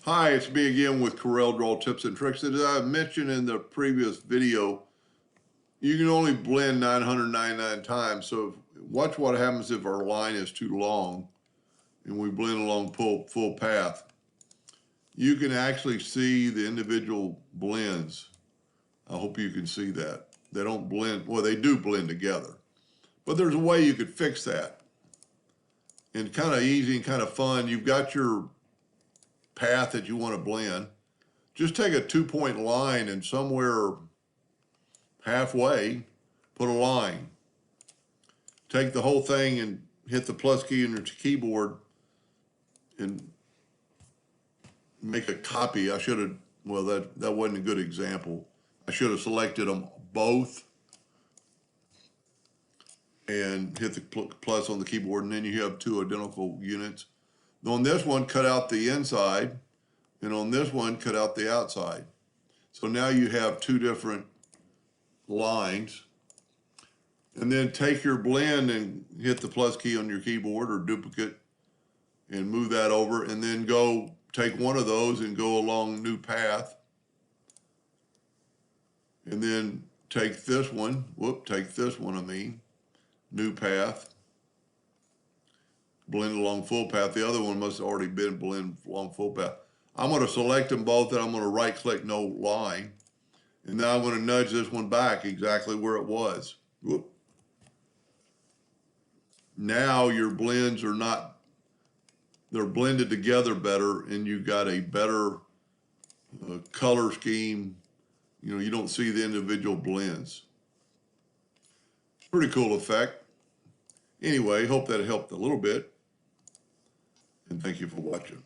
Hi, it's me again with Corel Draw Tips and Tricks. As I mentioned in the previous video, you can only blend 999 times. So watch what happens if our line is too long and we blend along full path. You can actually see the individual blends. I hope you can see that. They don't blend, well, they do blend together. But there's a way you could fix that. And kind of easy and kind of fun. You've got your path that you want to blend. Just take a 2-point line and somewhere halfway, put a line. Take the whole thing and hit the plus key on your keyboard and make a copy. I should have, well, that wasn't a good example. I should have selected them both and hit the plus on the keyboard, and then you have two identical units. On this one, cut out the inside, and on this one, cut out the outside. So now you have two different lines. And then take your blend and hit the plus key on your keyboard or duplicate and move that over, and then go take one of those and go along new path. And then take this one, new path, blend along full path. The other one must have already been blend along full path. I'm going to select them both, and I'm going to right click no line. And now I'm going to nudge this one back exactly where it was. Whoop. Now your blends are not, they're blended together better, and you've got a better color scheme. You know, you don't see the individual blends. Pretty cool effect. Anyway, hope that helped a little bit, and thank you for watching.